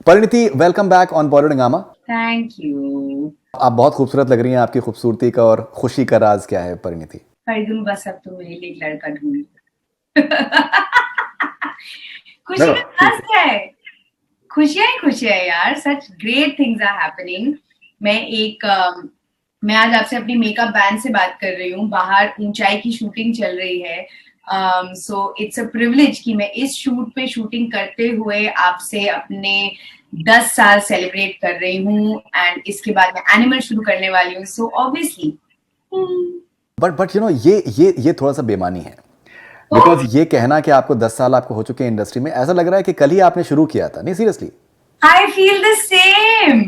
Parineeti, welcome back on Bollywood Hungama. Thank you. आप बहुत खूबसूरत लग रही हैं। आपकी खूबसूरती का और खुशी का राज क्या है परिणीति? फरीदुल, बस अब तो मेरे लिए एक लड़का ढूंढ। खुशी चलो का ठीक राज है। क्या है? खुशियां ही खुशियां है यार। Such great things are happening. मैं एक मैं आज आपसे अपनी मेकअप बैंड से बात कर रही हूँ। बाहर ऊंचाई की शूटिंग चल रही है। सो इट्स अ प्रिविलेज कि मैं इस शूट पे शूटिंग करते हुए आपसे अपने 10 साल सेलिब्रेट कर रही हूँ। एंड इसके बाद मैं एनिमल शुरू करने वाली हूँ। सो ऑब्वियसली बट ये थोड़ा सा बेमानी है। बिकॉज ये कहना कि आपको 10 साल आपको हो चुके हैं इंडस्ट्री में, ऐसा लग रहा है कि कल ही आपने शुरू किया था। नहीं, seriously. I feel the same.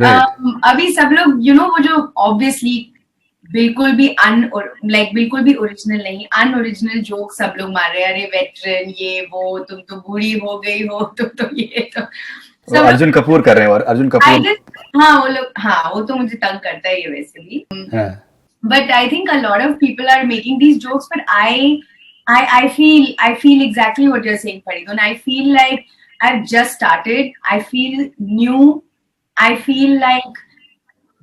Right. अभी सब लोग वो जो ऑब्वियसली बिल्कुल भी बिल्कुल भी ओरिजिनल नहीं, अनओरिजिनल जोक सब लोग मार रहे हैं। अरे वेटरन, ये वो, तुम तो बूढ़ी हो गई हो, तुम तो ये तो वो सब अर्जुन कपूर कर रहे हैं, और अर्जुन लोग आई कपूर। गेस। हाँ वो लोग, हाँ वो तो मुझे तंग करता है ये वैसे भी। हाँ। But I think a lot of people are making these jokes, but I feel exactly what you're saying, Faridun. I feel like I've just started. I feel new. I feel like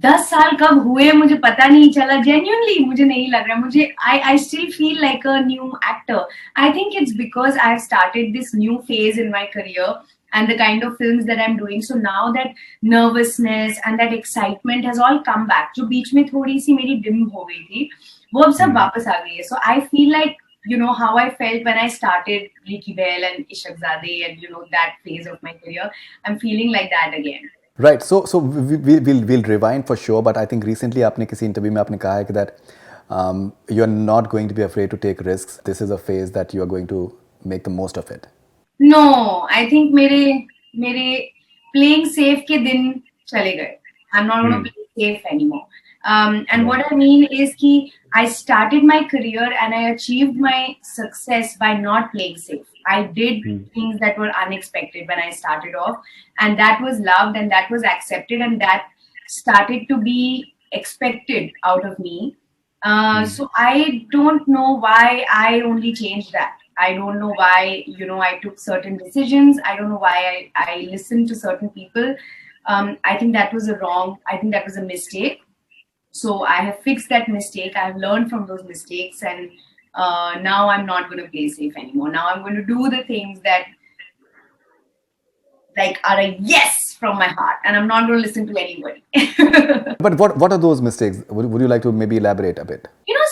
10 साल कब हुए मुझे पता नहीं चला। Genuinely मुझे नहीं लग रहा। मुझे I still feel like a new actor. I think it's because I have started this new phase in my career and the kind of films that I'm doing. So now that nervousness and that excitement has all come back, जो बीच में थोड़ी सी मेरी dim हो गई थी, वो अब सब वापस आ गई है. So I feel like how I felt when I started Ricky Bell and Ishak Zadeh and that phase of my career. I'm feeling like that again. Right. So we'll rewind for sure, but I think recently आपने किसी interview में आपने कहा है कि that you are not going to be afraid to take risks. This is a phase that you are going to make the most of it. No, I think मेरे playing safe के दिन चले गए. I'm not going to play safe anymore. And what I mean is कि I started my career and I achieved my success by not playing safe. I did things that were unexpected when I started off, and that was loved and that was accepted and that started to be expected out of me. So I don't know why I only changed that. I don't know why, I took certain decisions. I don't know why I listened to certain people. I think that was I think that was a mistake. So I have fixed that mistake. I have learned from those mistakes. And now I'm not going to play safe anymore. Now I'm going to do the things that are a yes from my heart. And I'm not going to listen to anybody. But what are those mistakes? Would you like to maybe elaborate a bit?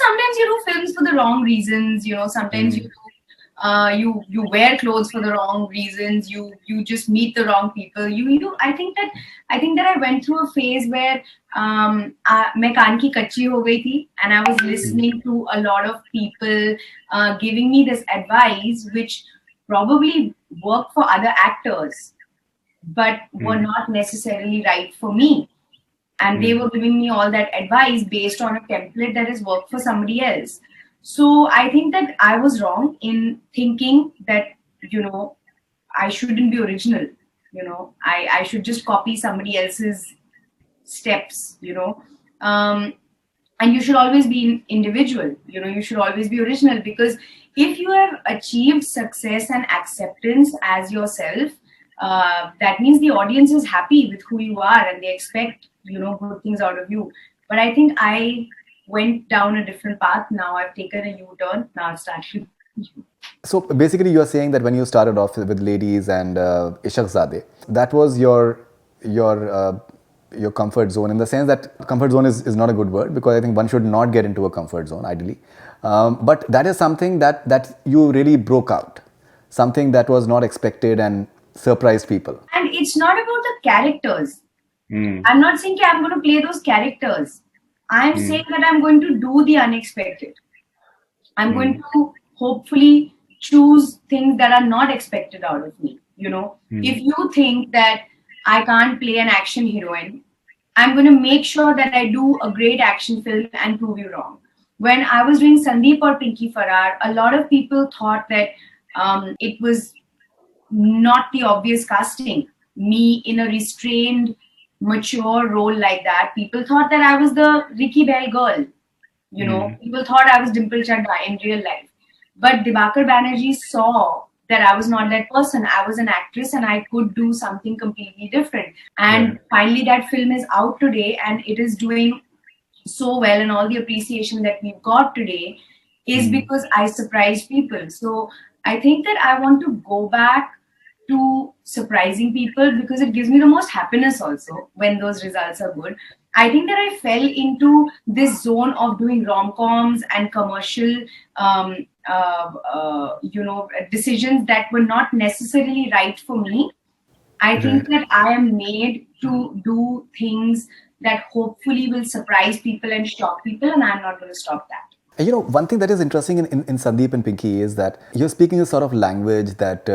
Sometimes you do films for the wrong reasons. Sometimes you wear clothes for the wrong reasons. You just meet the wrong people. I think that I went through a phase where मैं कान की कच्ची हो गई थी, and I was listening to a lot of people giving me this advice, which probably worked for other actors, but were not necessarily right for me. And they were giving me all that advice based on a template that has worked for somebody else. So I think that I was wrong in thinking that I shouldn't be original. I should just copy somebody else's steps. And you should always be individual. You should always be original, because if you have achieved success and acceptance as yourself, that means the audience is happy with who you are and they expect good things out of you. But I think I went down a different path. Now I've taken a U-turn. Now I've started. So basically, you are saying that when you started off with Ladies and Ishaq Zadeh, that was your comfort zone, in the sense that comfort zone is not a good word, because I think one should not get into a comfort zone ideally. But that is something that you really broke out, something that was not expected and surprised people. And it's not about the characters. I'm not saying that I'm going to play those characters. I'm saying that I'm going to do the unexpected. I'm going to hopefully choose things that are not expected out of me. If you think that I can't play an action heroine, I'm going to make sure that I do a great action film and prove you wrong. When I was doing Sandeep or Pinky Farrar, a lot of people thought that it was not the obvious casting. Me in a restrained, mature role like that, people thought that I was the Ricky Bell girl. People thought I was Dimple Chadha in real life. But Dibakar Banerjee saw that I was not that person. I was an actress and I could do something completely different. And finally, that film is out today and it is doing so well, and all the appreciation that we've got today is because I surprised people. So I think that I want to go back to surprising people because it gives me the most happiness also when those results are good. I think that I fell into this zone of doing rom-coms and commercial decisions that were not necessarily right for me. I think that I am made to do things that hopefully will surprise people and shock people, and I'm not going to stop that. You know, one thing that is interesting in Sandeep and Pinky is that you're speaking a sort of language that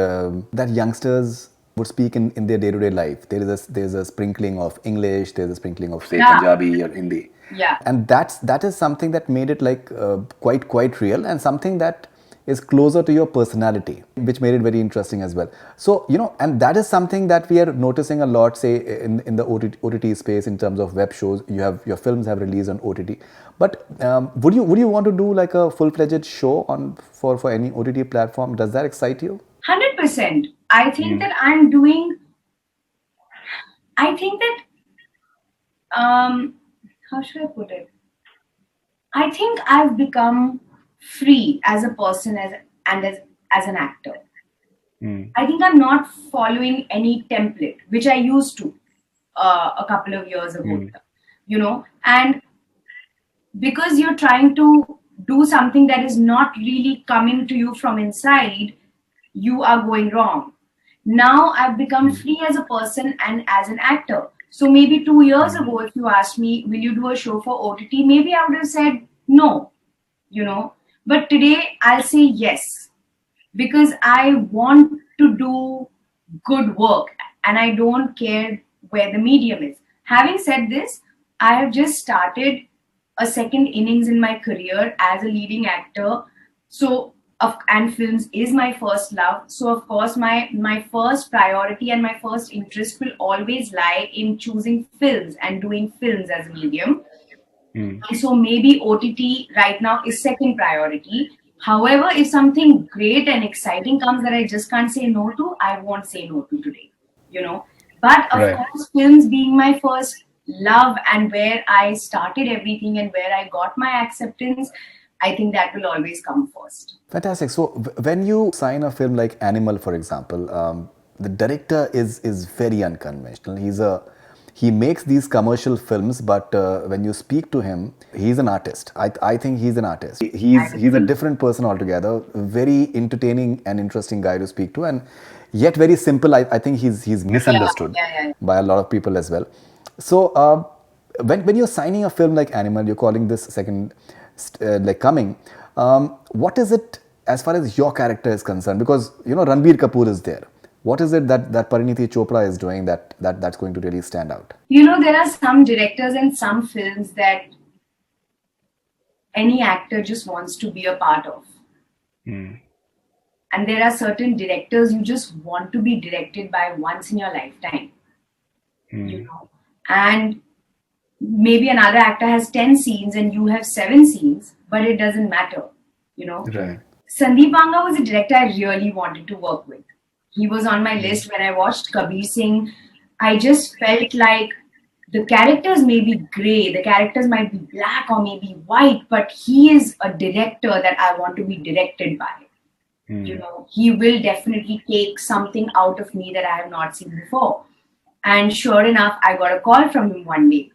that youngsters would speak in their day-to-day life. There's a sprinkling of English, there's a sprinkling of say Punjabi or Hindi. Yeah. And that is something that made it like quite real, and something that is closer to your personality, which made it very interesting as well. So, you know, and that is something that we are noticing a lot, say, in the OTT space in terms of web shows. Your films have released on OTT. But would you want to do like a full-fledged show for any OTT platform? Does that excite you? 100%. I think that how should I put it? I think I've become free as a person as an actor. I think I'm not following any template, which I used to a couple of years ago, you know, and because you're trying to do something that is not really coming to you from inside, you are going wrong. Now I've become free as a person and as an actor. So maybe 2 years ago, if you asked me, will you do a show for OTT? Maybe I would have said no, you know. But today I'll say yes, because I want to do good work and I don't care where the medium is. Having said this, I have just started a second innings in my career as a leading actor. So, and films is my first love. So, of course, my first priority and my first interest will always lie in choosing films and doing films as a medium. And so maybe OTT right now is second priority. However, if something great and exciting comes that I just can't say no to, I won't say no to today, you know. But of course, films being my first love and where I started everything and where I got my acceptance, I think that will always come first. Fantastic. So when you sign a film like Animal, for example, the director is very unconventional. He makes these commercial films, but when you speak to him, he's an artist. I think he's an artist. He's a different person altogether. Very entertaining and interesting guy to speak to, and yet very simple. I think he's misunderstood by a lot of people as well. So when you're signing a film like Animal, you're calling this second like coming. What is it as far as your character is concerned? Because you know Ranbir Kapoor is there. What is it that Parineeti Chopra is doing that's going to really stand out? You know, there are some directors and some films that any actor just wants to be a part of. And there are certain directors you just want to be directed by once in your lifetime. You know, and maybe another actor has 10 scenes and you have 7 scenes, but it doesn't matter, you know. Right. Sandeep Banga was a director I really wanted to work with. He was on my list when I watched Kabir Singh. I just felt like the characters may be grey, the characters might be black or maybe white, but he is a director that I want to be directed by. You know, he will definitely take something out of me that I have not seen before. And sure enough, I got a call from him one day.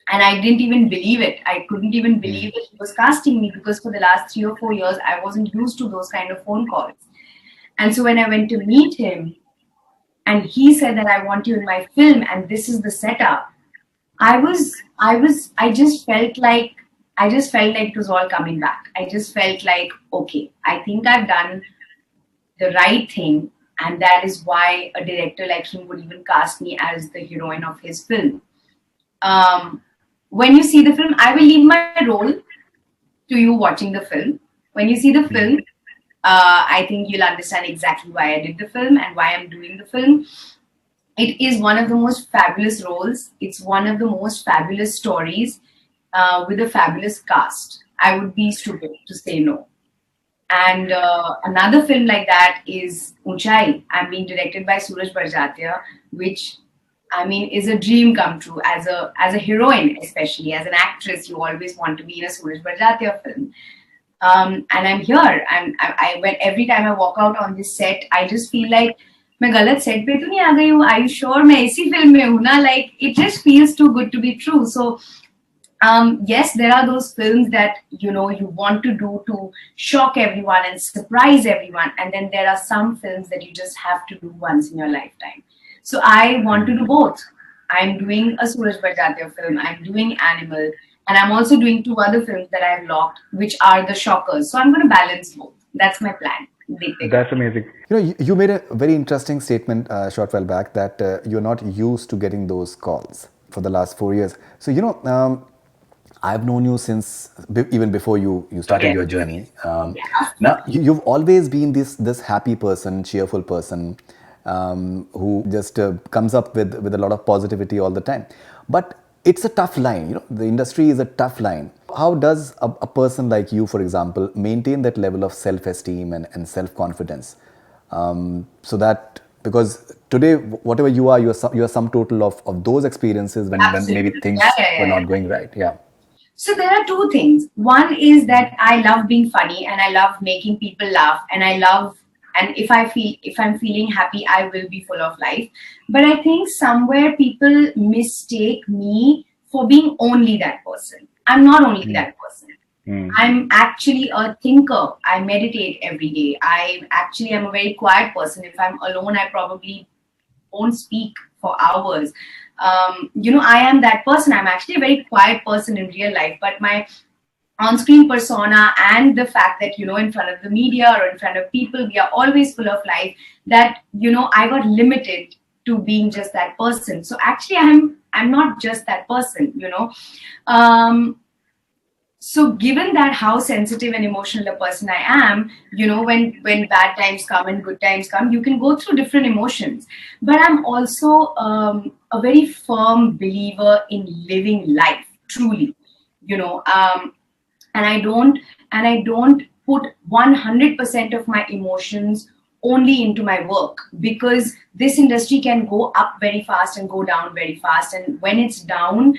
And I didn't even believe it. I couldn't even believe that he was casting me, because for the last 3 or 4 years, I wasn't used to those kind of phone calls. And so when I went to meet him and he said that I want you in my film and this is the setup, I just felt like it was all coming back. I just felt like, okay, I think I've done the right thing. And that is why a director like him would even cast me as the heroine of his film. When you see the film, I will leave my role to you watching the film. When you see the film, I think you'll understand exactly why I did the film and why I'm doing the film. It is one of the most fabulous roles. It's one of the most fabulous stories with a fabulous cast. I would be stupid to say no. And another film like that is Unchai. I'm being directed by Suraj Barjatia, which I mean is a dream come true. As a heroine, especially as an actress, you always want to be in a Suraj Barjatia film. And I'm here. I when every time I walk out on this set, I just feel like मैं गलत set पे तो नहीं आ गई हूँ. Are you sure मैं इसी film में हूँ ना? Like it just feels too good to be true. So yes, there are those films that you know you want to do to shock everyone and surprise everyone, and then there are some films that you just have to do once in your lifetime. So I want to do both. I'm doing a Suraj Barjatia film. I'm doing Animal, and I'm also doing two other films that I've locked, which are the shockers. So I'm going to balance both. That's my plan. That's amazing. You know, you made a very interesting statement a short while back that you're not used to getting those calls for the last 4 years. So, you know, I've known you since even before you started your journey. Now, you've always been this happy person, cheerful person who just comes up with a lot of positivity all the time. But it's a tough line, you know, the industry is a tough line. How does a person like you, for example, maintain that level of self-esteem and self-confidence? So that, because today, whatever you are sum total of those experiences when maybe things were not going right. Yeah. So there are two things. One is that I love being funny and I love making people laugh, and if I'm feeling happy, I will be full of life. But I think somewhere people mistake me for being only that person. I'm not only that person. I'm actually a thinker. I meditate every day. I actually am a very quiet person. If I'm alone, I probably won't speak for hours. You know, I am that person. I'm actually a very quiet person in real life, but my on-screen persona and the fact that, you know, in front of the media or in front of people, we are always full of life, that, you know, I got limited to being just that person. So actually I'm not just that person, you know. So given that how sensitive and emotional a person I am, you know, when bad times come and good times come, you can go through different emotions. But I'm also a very firm believer in living life, truly, you know. And I don't put 100% of my emotions only into my work, because this industry can go up very fast and go down very fast. And when it's down,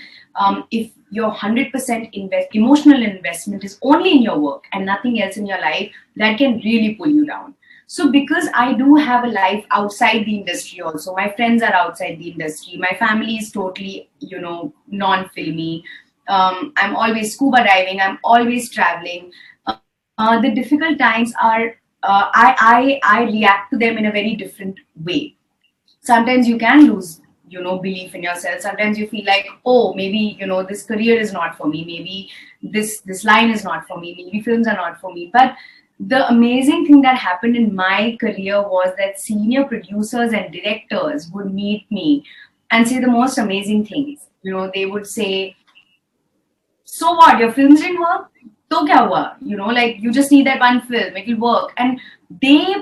if your 100% emotional investment is only in your work and nothing else in your life, that can really pull you down. So because I do have a life outside the industry also, my friends are outside the industry, my family is totally, you know, non-filmy. I'm always scuba diving, I'm always traveling. The difficult times are, I react to them in a very different way. Sometimes you can lose, you know, belief in yourself. Sometimes you feel like, oh, maybe, you know, this career is not for me. Maybe this line is not for me. Maybe films are not for me. But the amazing thing that happened in my career was that senior producers and directors would meet me and say the most amazing things. You know, they would say, so what, your films didn't work? So kya hua? You know, like, you just need that one film, it will work. And they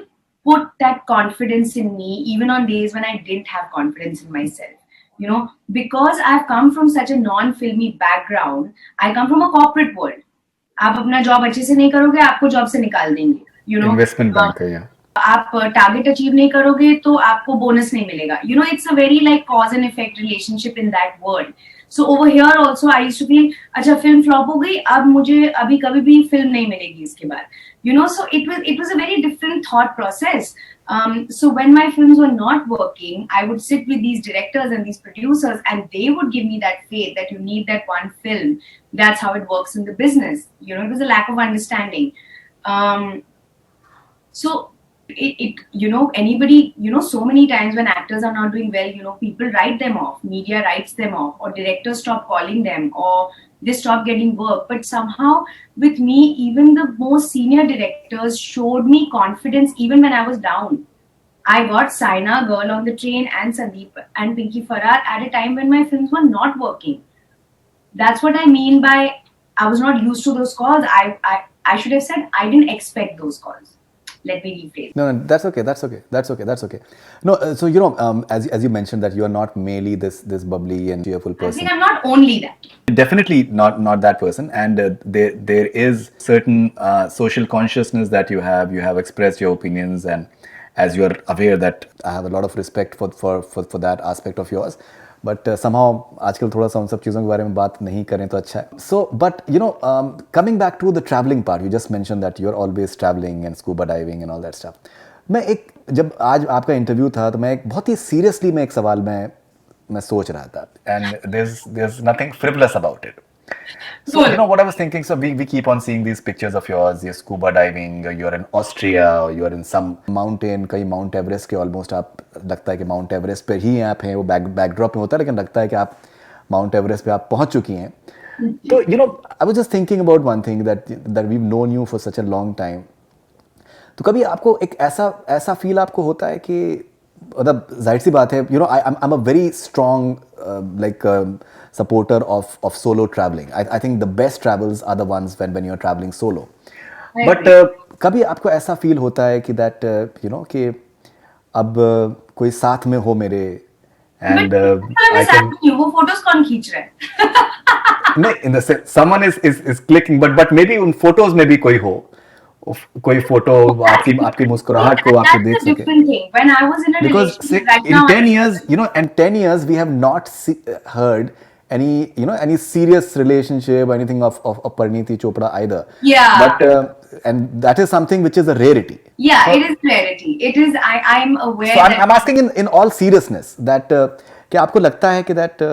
put that confidence in me even on days when I didn't have confidence in myself. You know, because I've come from such a non-filmy background, I come from a corporate world. आप अपना job अच्छे से नहीं करोगे, आपको job से निकाल देंगे. You know, investment banker, yeah. आप टारगेट अचीव नहीं करोगे तो आपको बोनस नहीं मिलेगा. You know, it's a very like cause and effect relationship in that world. So over here also I used to feel, अच्छा फिल्म फ्लॉप हो गई, अब मुझे अभी कभी भी फिल्म नहीं मिलेगी इसके बाद. You know, so it was a very different thought process. So when my films were not working, I would sit with these directors and these producers, and they would give me that faith that you need that one film. That's how it works in the business. You know, it was a lack of understanding. So it you know, anybody, you know, so many times when actors are not doing well, you know, people write them off, media writes them off, or directors stop calling them, or they stop getting work. But somehow with me, even the most senior directors showed me confidence even when I was down. I got Saina, Girl on the Train, and Sandeep and Pinky Farrar at a time when my films were not working. That's what I mean by I was not used to those calls. I should have said I didn't expect those calls. Let me rephrase. No, no, that's okay. That's okay. That's okay. That's okay. No, so you know, as you mentioned that you are not merely this bubbly and cheerful I person. think I'm not only that. Definitely not that person. And there is certain social consciousness that you have. You have expressed your opinions, and as you are aware that I have a lot of respect for that aspect of yours. But somehow आजकल थोड़ा सा उन सब चीज़ों के बारे में बात नहीं करें तो अच्छा है. So, but you know, coming back to the traveling part, you just mentioned that you're always traveling and scuba diving and all that stuff. मैं एक जब आज आपका इंटरव्यू था तो मैं एक बहुत ही सीरियसली मैं एक सवाल मैं सोच रहा था. And there's nothing frivolous about it. So, you know what I was thinking? So, we keep on seeing these pictures of yours. You're scuba diving, or you're in Austria, or you're in some mountain, कहीं Mount Everest के almost आप लगता है कि Mount Everest पे ही आप हैं, वो backdrop में होता है, लेकिन लगता है कि आप Mount Everest पे आप पहुंच चुकी हैं. तो, you know, I was just thinking about one thing that we've known you for such a long time. तो कभी आपको एक ऐसा फील आपको होता है कि मतलब जाहिर सी बात है, you know, I am a very strong like supporter of solo travelling. I think the best travels are the ones when you are travelling solo. But कभी आपको ऐसा फील होता है कि दैट यू नो कि अब कोई साथ में हो मेरे एंड आई कैन वो फोटोज कौन खींच रहा है? नहीं, in the someone is clicking, but may be उन फोटोज में भी कोई हो, कोई फोटो आपकी मुस्कुराहट को आपको देख सके. When I was in a Because relationship right in now, 10 years, you know, in 10 years we have not heard any serious relationship or anything of Parineeti Chopra either. Yeah. But and that is something which is a rarity. Yeah, so, it is rarity. It is. I'm aware. So I'm asking in all seriousness that क्या आपको लगता है कि that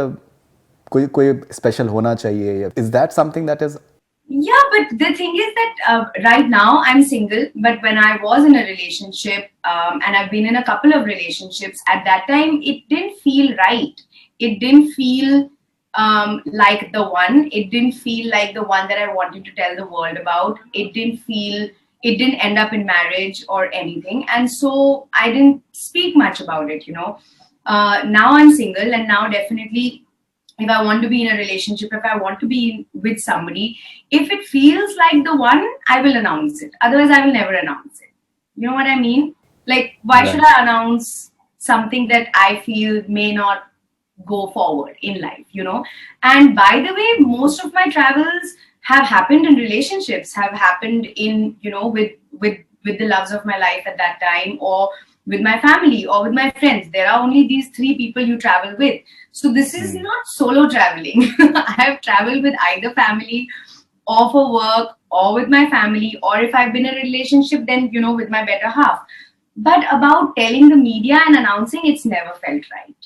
कोई special होना चाहिए? Is that something that is? Yeah, but the thing is that right now I'm single, but when I was in a relationship, and I've been in a couple of relationships, at that time it didn't feel right. It didn't feel like the one. It didn't feel like the one that I wanted to tell the world about. It didn't end up in marriage or anything. And so I didn't speak much about it, you know. Now I'm single, and now definitely, if I want to be in a relationship, if I want to be with somebody, if it feels like the one, I will announce it. Otherwise, I will never announce it. You know what I mean? Like, why should I announce something that I feel may not go forward in life, you know? And by the way, most of my travels have happened in relationships, have happened in, you know, with the loves of my life at that time, or with my family or with my friends. There are only these 3 people you travel with. So this is not solo traveling. I have traveled with either family or for work or with my family, or if I've been in a relationship, then, you know, with my better half. But about telling the media and announcing, it's never felt right.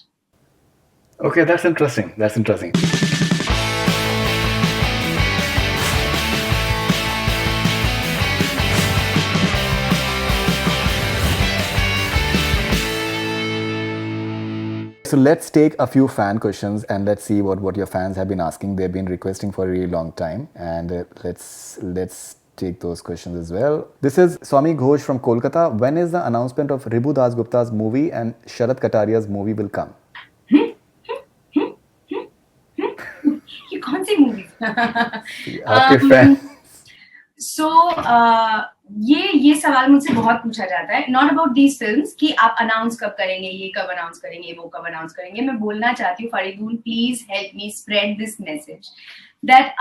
Okay, that's interesting. That's interesting. So let's take a few fan questions and let's see what your fans have been asking. They've been requesting for a really long time, and let's take those questions as well. This is Swami Ghosh from Kolkata. When is the announcement of Ribu Das Gupta's movie and Sharat Kataria's movie will come? ये कौन सी movies? आपके fan. So ये सवाल मुझसे बहुत पूछा जाता है. Not about these films कि आप announce कब करेंगे, ये कब announce करेंगे, वो कब announce करेंगे. मैं बोलना चाहती हूँ, Faridun, please help me spread this message that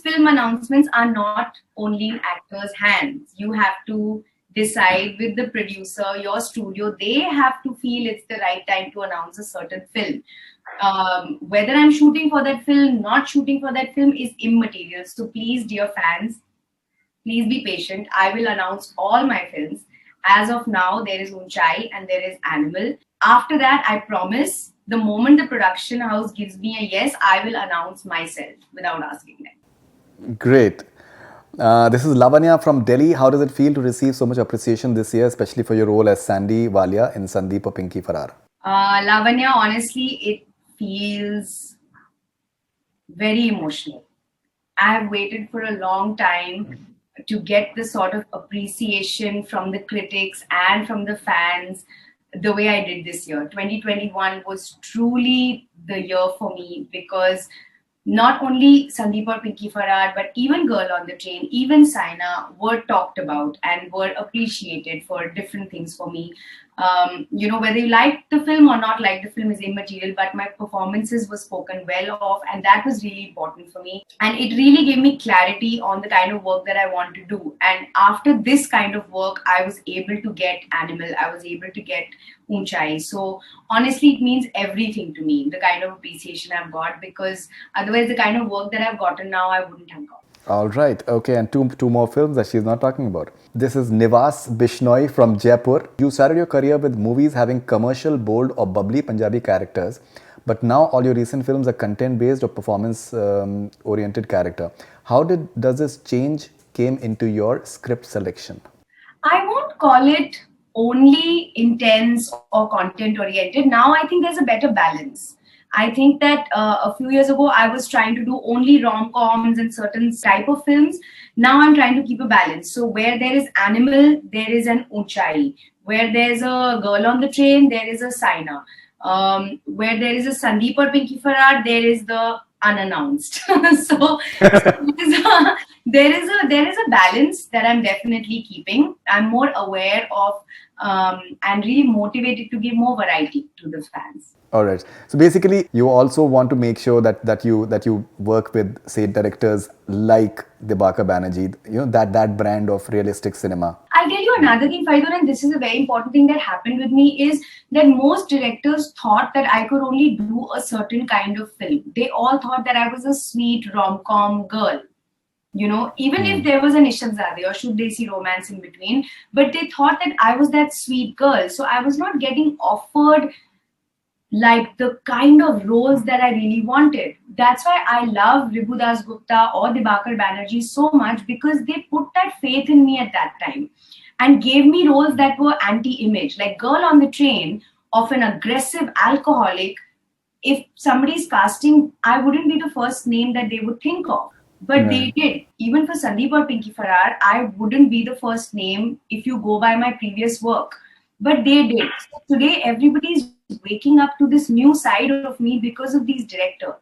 film announcements are not only in actors' hands. You have to decide with the producer, your studio. They have to feel it's the right time to announce a certain film. Whether I'm shooting for that film, not shooting for that film is immaterial. So please, dear fans, please be patient. I will announce all my films. As of now, there is Unchai and there is Animal. After that, I promise, the moment the production house gives me a yes, I will announce myself without asking them. Great. This is Lavanya from Delhi. How does it feel to receive so much appreciation this year, especially for your role as Sandy Walia in Sandeep or Pinky Farrar? Lavanya, honestly, it feels very emotional. I have waited for a long time to get the sort of appreciation from the critics and from the fans the way I did this year. 2021 was truly the year for me because not only Sandeep or Pinky Farad, but even Girl on the Train, even Saina were talked about and were appreciated for different things for me. Whether you liked the film or not like the film is immaterial, but my performances were spoken well of, and that was really important for me. And it really gave me clarity on the kind of work that I want to do. And after this kind of work, I was able to get Animal, I was able to get Unchai. So honestly, it means everything to me, the kind of appreciation I've got, because otherwise, the kind of work that I've gotten now, I wouldn't have got. All right. Okay. And two more films that she's not talking about. This is Nivas Bishnoi from Jaipur. You started your career with movies having commercial, bold, or bubbly Punjabi characters, but now all your recent films are content-based or performance-oriented character. How does this change came into your script selection? I won't call it only intense or content oriented. Now I think there's a better balance. I think that a few years ago I was trying to do only rom-coms and certain type of films. Now I'm trying to keep a balance. So where there is Animal, there is an Unchai. Where there's a Girl on the Train, there is a Saina. Where there is a Sandeep or Pinky Farad, there is the unannounced. So there is a balance that I'm definitely keeping. I'm more aware of and really motivated to give more variety to the fans. All right. So basically, you also want to make sure that you work with, say, directors like Dibakar Banerjee, that brand of realistic cinema. I'll tell you another thing, Faridun, and this is a very important thing that happened with me, is that most directors thought that I could only do a certain kind of film. They all thought that I was a sweet rom-com girl. Even if there was an Ishaq-Zadeh or Should They See Romance in between, but they thought that I was that sweet girl. So I was not getting offered like the kind of roles that I really wanted. That's why I love Ribhu Das Gupta or Dibakar Banerjee so much, because they put that faith in me at that time and gave me roles that were anti-image. Like Girl on the Train, of an aggressive alcoholic, if somebody's casting, I wouldn't be the first name that they would think of. But they did. Even for Sandeep or Pinky Farad, I wouldn't be the first name if you go by my previous work. But they did. So today, everybody's waking up to this new side of me because of these directors.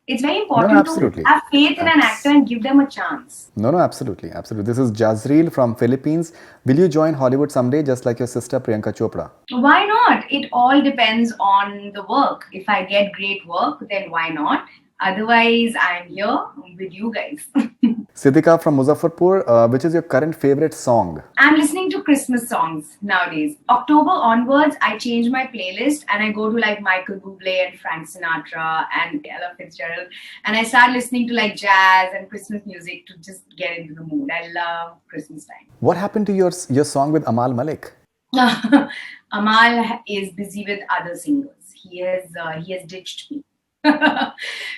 It's very important to have faith in an actor and give them a chance. No, absolutely. This is Jazreel from Philippines. Will you join Hollywood someday, just like your sister Priyanka Chopra? Why not? It all depends on the work. If I get great work, then why not? Otherwise, I'm here with you guys. Siddhika from Muzaffarpur, which is your current favorite song? I'm listening to Christmas songs nowadays. October onwards, I change my playlist and I go to like Michael Bublé and Frank Sinatra and Ella Fitzgerald, and I start listening to like jazz and Christmas music to just get into the mood. I love Christmas time. What happened to your song with Amal Malik? Amal is busy with other singers. He has ditched me.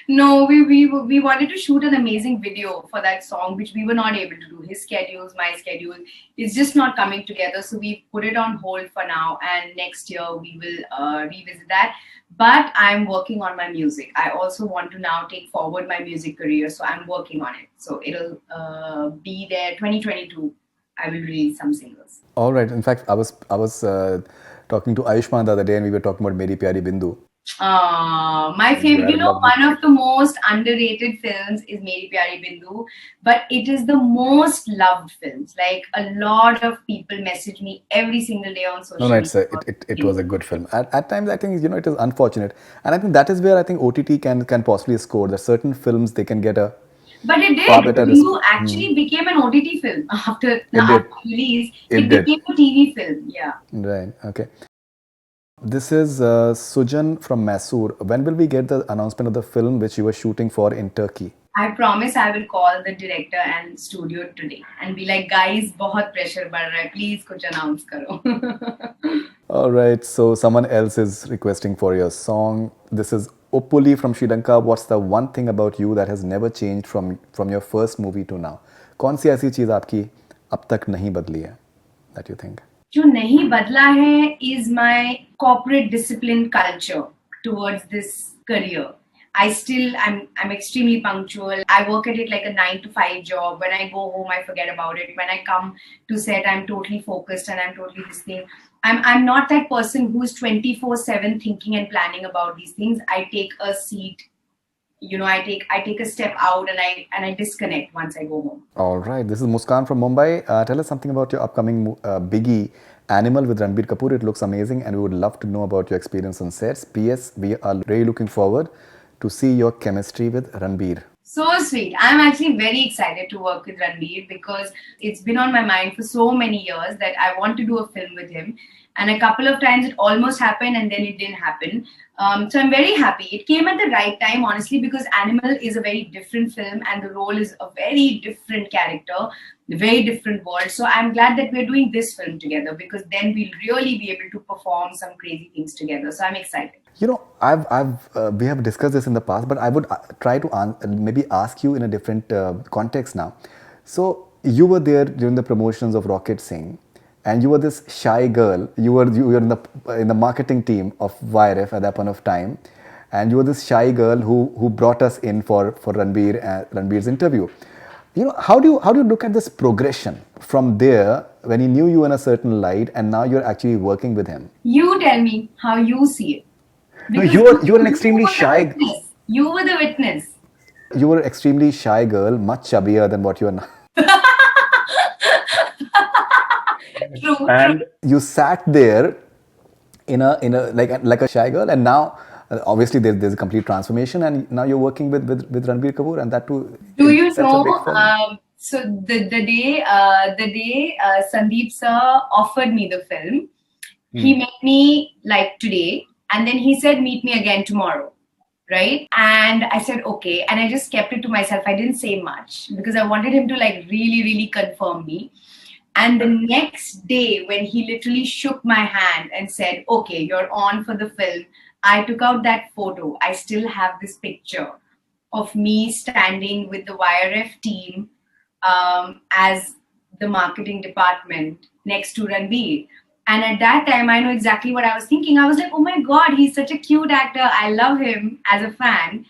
No, we wanted to shoot an amazing video for that song, which we were not able to do. His schedules, my schedule, it's just not coming together. So we put it on hold for now, and next year we will revisit that. But I'm working on my music. I also want to now take forward my music career, so I'm working on it. So it'll be there 2022. I will release some singles. All right. In fact, I was talking to Ayushmann the other day, and we were talking about Meri Pyari Bindu. My favorite, one of the most underrated films is Meri Pyari Bindu, but it is the most loved films. Like, a lot of people message me every single day on social media. It was a good film. At times, I think, it is unfortunate. And I think that is where I think OTT can possibly score, that certain films, they can get a But it did. Bindu actually became an OTT film after release. It became a TV film, yeah. Right, okay. This is Sujan from Mysore. When will we get the announcement of the film which you were shooting for in Turkey? I promise I will call the director and studio today and be like, guys, बहुत pressure बढ़ रहा है, please कुछ announce करो. All right, so someone else is requesting for your song. This is Opuli from Sri Lanka. What's the one thing about you that has never changed from your first movie to now? कौन सी ऐसी चीज आपकी अब तक नहीं बदली है, that you think? जो नहीं बदला है is my corporate discipline culture towards this career. I'm extremely punctual. I work at it like a 9 to 5 job. When I go home, I forget about it. When I come to set, I'm totally focused and I'm totally listening. I'm not that person who's 24/7 thinking and planning about these things. I take a seat, I take a step out and I disconnect once I go home. All right, this is Muskan from Mumbai. Tell us something about your upcoming biggie Animal with Ranbir Kapoor. It looks amazing, and we would love to know about your experience on sets. P.S. We are really looking forward to see your chemistry with Ranbir. So sweet. I'm actually very excited to work with Ranbir because it's been on my mind for so many years that I want to do a film with him. And a couple of times it almost happened and then it didn't happen. So I'm very happy. It came at the right time, honestly, because Animal is a very different film and the role is a very different character, a very different world. So I'm glad that we're doing this film together because then we'll really be able to perform some crazy things together. So I'm excited. You know, we have discussed this in the past, but I would try to maybe ask you in a different context now. So you were there during the promotions of Rocket Singh, and you were this shy girl. You were in the marketing team of YRF at that point of time, and you were this shy girl who brought us in for Ranbir's interview. You know, how do you look at this progression from there when he knew you in a certain light, and now you're actually working with him? You tell me how you see it. No, you were an extremely shy. You were the witness. You were an extremely shy girl, much chubbier than what you are now. True. And you sat there in a like a shy girl, and now obviously there's a complete transformation, and now you're working with Ranbir Kapoor, and that too. Do you know? So the day Sandeep sir offered me the film, he met me like today. And then he said, meet me again tomorrow, right? And I said, okay. And I just kept it to myself. I didn't say much because I wanted him to like really, really confirm me. And the next day when he literally shook my hand and said, okay, you're on for the film, I took out that photo. I still have this picture of me standing with the YRF team as the marketing department next to Ranbir. And at that time, I know exactly what I was thinking. I was like, oh my God, he's such a cute actor. I love him as a fan.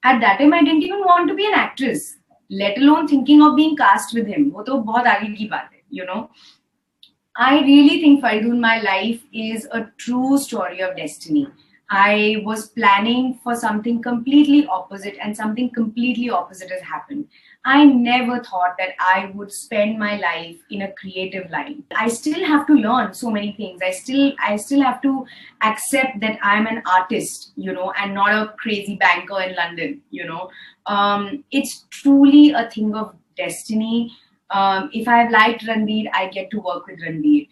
At that time, I didn't even want to be an actress, let alone thinking of being cast with him. वो तो बहुत आगे की बात है, you know. I really think Faridun, my life is a true story of destiny. I was planning for something completely opposite, and something completely opposite has happened. I never thought that I would spend my life in a creative line. I still have to learn so many things. I still have to accept that I'm an artist, you know, and not a crazy banker in London, you know. It's truly a thing of destiny. If I've liked Ranbir, I get to work with Ranbir.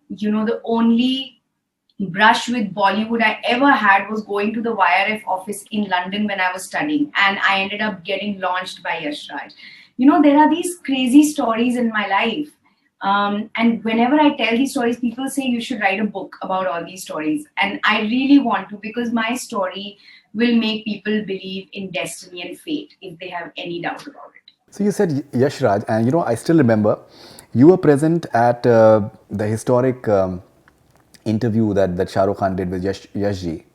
You know, the only brush with Bollywood I ever had was going to the YRF office in London when I was studying, and I ended up getting launched by Yash Raj. You know, there are these crazy stories in my life. And whenever I tell these stories, people say you should write a book about all these stories. And I really want to, because my story will make people believe in destiny and fate if they have any doubt about it. So you said Yash Raj, and you know, I still remember you were present at the historic interview that Shah Rukh Khan did with Yash Ji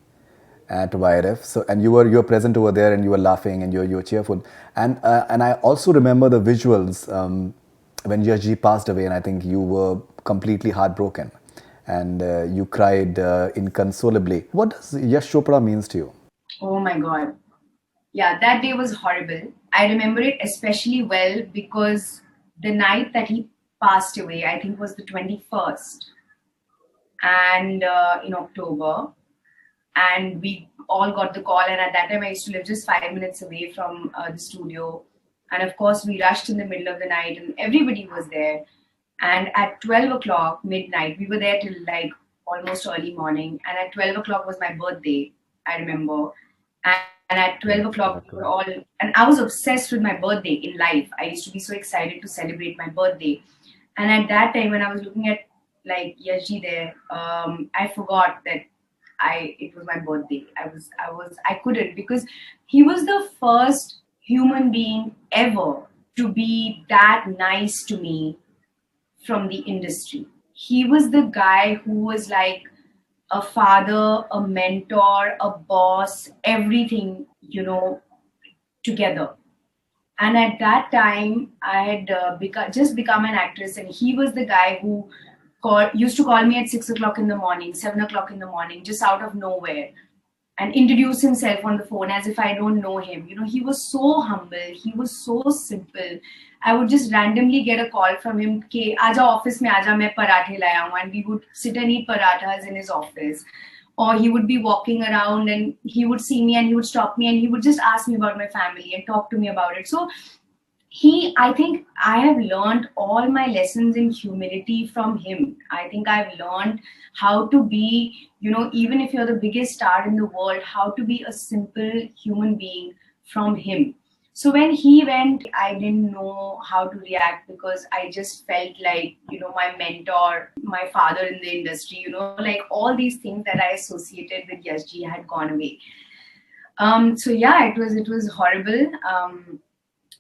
at YRF. So, and you were present over there, and you were laughing, and you were cheerful. And I also remember the visuals when Yash Ji passed away, and I think you were completely heartbroken, and you cried inconsolably. What does Yash Chopra means to you? Oh my God. Yeah, that day was horrible. I remember it especially well because the night that he passed away, I think was the 21st. And in October, and we all got the call, and at that time I used to live just 5 minutes away from the studio, and of course we rushed in the middle of the night and everybody was there, and at 12 o'clock midnight, we were there till like almost early morning, and at 12 o'clock was my birthday, I remember, and at 12 o'clock we were all, and I was obsessed with my birthday in life. I used to be so excited to celebrate my birthday, and at that time when I was looking at like Yash Ji there, I forgot that it was my birthday. I couldn't, because he was the first human being ever to be that nice to me from the industry. He was the guy who was like a father, a mentor, a boss, everything, you know, together. And at that time, I had just become an actress, and he was the guy who used to call me at 6 o'clock in the morning, 7 o'clock in the morning, just out of nowhere. and introduce himself on the phone as if I don't know him. You know, he was so humble. He was so simple. I would just randomly get a call from him, "Ke aaja office mein aaja, main parathe laya hu," and we would sit and eat parathas in his office. Or he would be walking around and he would see me and he would stop me and he would just ask me about my family and talk to me about it. So I think I have learned all my lessons in humility from him. I think I've learned how to be, you know, even if you're the biggest star in the world, how to be a simple human being from him. So when he went, I didn't know how to react because I just felt like, you know, my mentor, my father in the industry, you know, like all these things that I associated with Yash Ji had gone away. So yeah, it was horrible.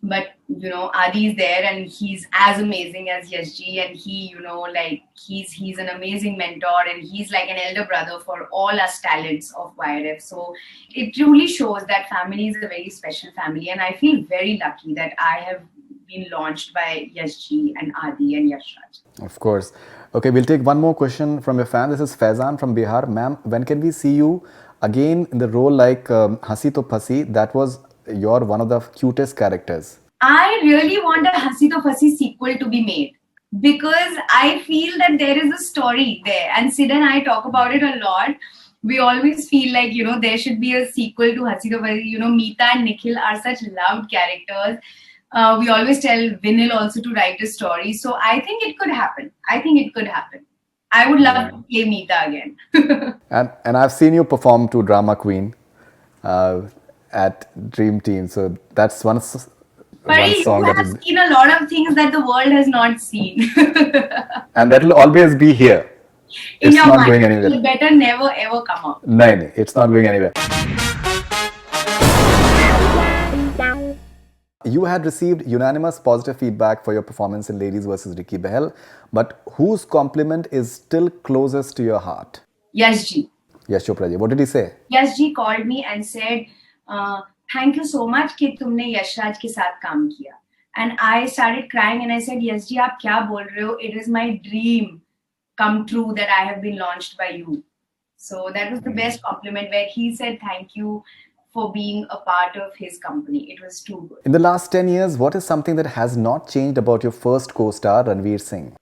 But you know, Adi is there and he's as amazing as Yash Ji, and he, you know, like he's an amazing mentor and he's like an elder brother for all us talents of YRF. So it truly shows that family is a very special family, and I feel very lucky that I have been launched by Yash Ji and Adi and Yash Raj. Of course. Okay, we'll take one more question from your fan. This is Faizan from Bihar. Ma'am, when can we see you again in the role like Hasi To Phasi? That was your one of the cutest characters. I really want a Hasi To Phasi sequel to be made because I feel that there is a story there, and Sid and I talk about it a lot. We always feel like, you know, there should be a sequel to Hasi To Phasi. You know, Meeta and Nikhil are such loved characters. We always tell Vinil also to write a story. So I think it could happen. I would love to play Meeta again. And I've seen you perform to Drama Queen at Dream Team. So that's one Pari, song you that have is, seen a lot of things that the world has not seen. and that will always be here. In It's your not mind, going anywhere. it better never ever come up. No, it's not going anywhere. You had received unanimous positive feedback for your performance in Ladies vs. Ricky Behel, but whose compliment is still closest to your heart? Yash Ji. Yash Chopra ji. What did he say? Yash Ji called me and said, "Thank you so much कि तुमने यश राज के साथ काम किया." And I started crying and I said, "Yash Ji, आप क्या बोल रहे हो? It is my dream come true that I have been launched by you." So that was the best compliment where he said thank you for being a part of his company. It was too good. In the last 10 years, what is something that has not changed about your first co-star, Ranveer Singh?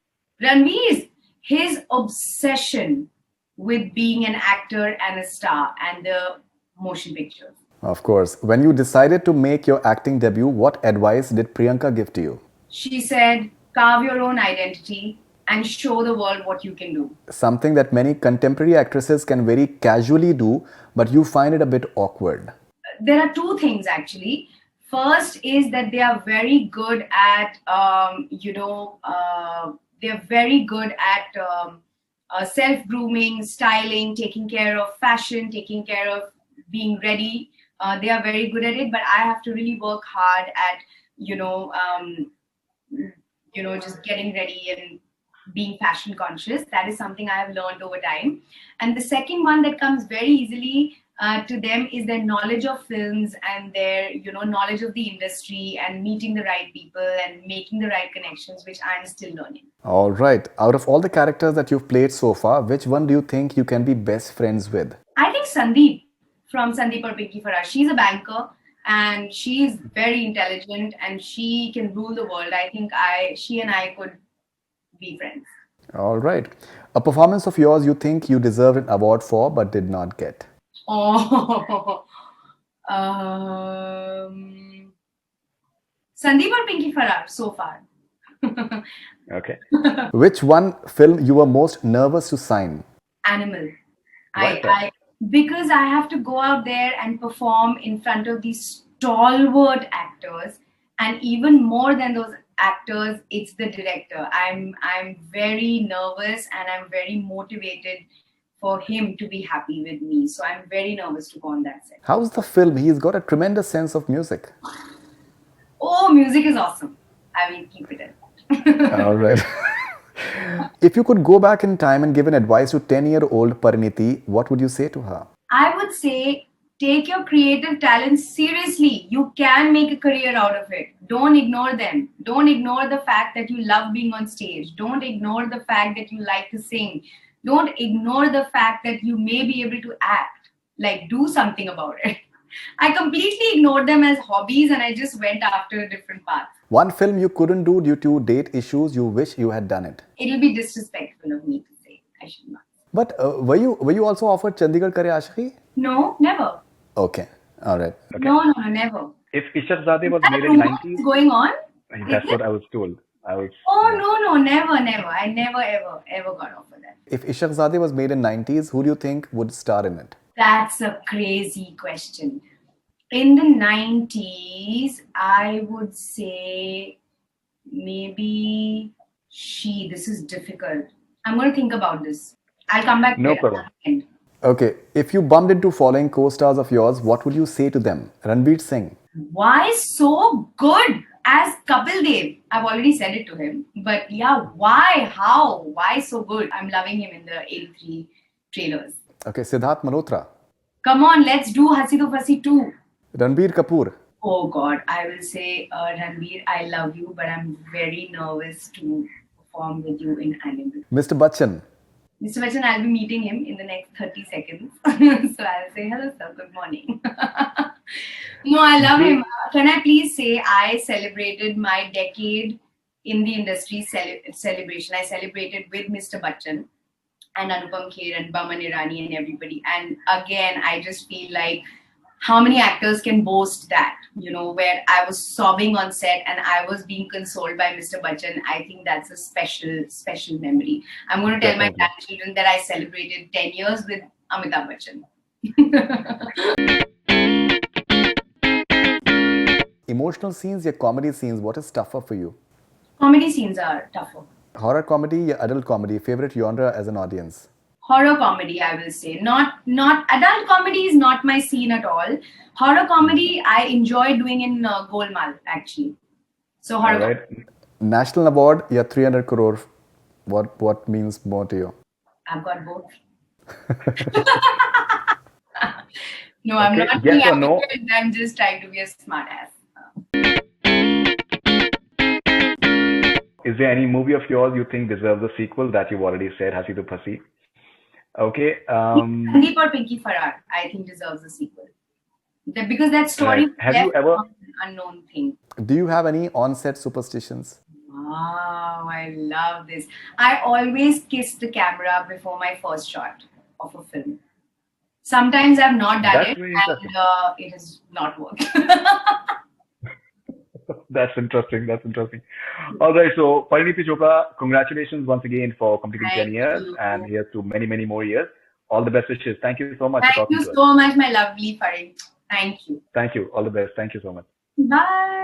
Ranveer, his obsession with being an actor and a star and the motion pictures. Of course. When you decided to make your acting debut, what advice did Priyanka give to you? She said, carve your own identity and show the world what you can do. Something that many contemporary actresses can very casually do, but you find it a bit awkward. There are two things actually. First is that they are very good at, they're very good at self-grooming, styling, taking care of fashion, taking care of being ready. They are very good at it, but I have to really work hard at, just getting ready and being fashion conscious. That is something I have learned over time. And the second one that comes very easily to them is their knowledge of films and their, knowledge of the industry and meeting the right people and making the right connections, which I'm still learning. All right. Out of all the characters that you've played so far, which one do you think you can be best friends with? I think Sandeep from Sandeep or Pinky Farah. She's a banker and she's very intelligent and she can rule the world. I think she and I could be friends. All right. A performance of yours you think you deserved an award for but did not get? Oh, Sandeep or Pinky Farah so far. Okay. Which one film you were most nervous to sign? Animal. Because I have to go out there and perform in front of these stalwart actors, and even more than those actors, it's the director. I'm very nervous and I'm very motivated for him to be happy with me. So I'm very nervous to go on that set. How's the film? He's got a tremendous sense of music. Oh, music is awesome. I will keep it in. All right. If you could go back in time and give an advice to 10-year-old Pariniti, what would you say to her? I would say, take your creative talents seriously. You can make a career out of it. Don't ignore them. Don't ignore the fact that you love being on stage. Don't ignore the fact that you like to sing. Don't ignore the fact that you may be able to act. like do something about it. I completely ignored them as hobbies and I just went after a different path. One film you couldn't do due to date issues, you wish you had done it. It'll be disrespectful of me to say. I should not. But were you also offered Chandigarh Kare Aashiki? No, never. Okay, all right. Okay. No, never. If Ishaqzade was That made in rumor 90s, is going on? that's what I was told. Oh, no, never. I never, ever got offered that. If Ishaqzade was made in 90s, who do you think would star in it? That's a crazy question. In the 90s, I would say maybe she. This is difficult. I'm going to think about this. I'll come back. No later. problem. Okay, if you bumped into following co-stars of yours, what would you say to them? Ranveer Singh. Why so good as Kapil Dev? I've already said it to him. But yeah, why? How? Why so good? I'm loving him in the 83 trailers. Okay, Siddharth Malhotra. Come on, let's do Hasi To Fasi 2. Ranbir Kapoor. Oh God, I will say, Ranveer, I love you, but I'm very nervous to perform with you in Animal. Mr. Bachchan. Mr. Bachchan, I'll be meeting him in the next 30 seconds. So I'll say, hello sir, good morning. No, I love him. Can I please say I celebrated my decade in the industry celebration. I celebrated with Mr. Bachchan and Anupam Kher and Baman Irani and everybody. And again, I just feel like how many actors can boast that, you know, where I was sobbing on set and I was being consoled by Mr. Bachchan. I think that's a special memory. I'm going to tell my grandchildren that I celebrated 10 years with Amitabh Bachchan. Emotional scenes or comedy scenes, what is tougher for you? Comedy scenes are tougher. Horror comedy or adult comedy, favorite genre as an audience? Horror comedy, I will say. Not adult comedy is not my scene at all. Horror comedy, I enjoy doing in Golmaal, actually. So horror comedy. National award or 300 crore, what means more to you? I've got both. No, I'm Okay, not yes being or no? arrogant. I'm just trying to be a smart ass. Is there any movie of yours you think deserves a sequel that you've already said, Hasi To Fasi? Okay. Sandeep or Pinky Farrar, I think deserves a sequel. Because that story Right. Have you ever- an unknown thing. Do you have any on-set superstitions? Wow, I love this. I always kiss the camera before my first shot of a film. Sometimes I've not done That's it very and interesting. it has not worked. That's interesting. All right. So, Parineeti Chopra, congratulations once again for completing Thank 10 years. you. And here's to many, many more years. All the best wishes. Thank you so much for Thank talking you to us. so much, my lovely Farid. Thank you. Thank you. All the best. Thank you so much. Bye.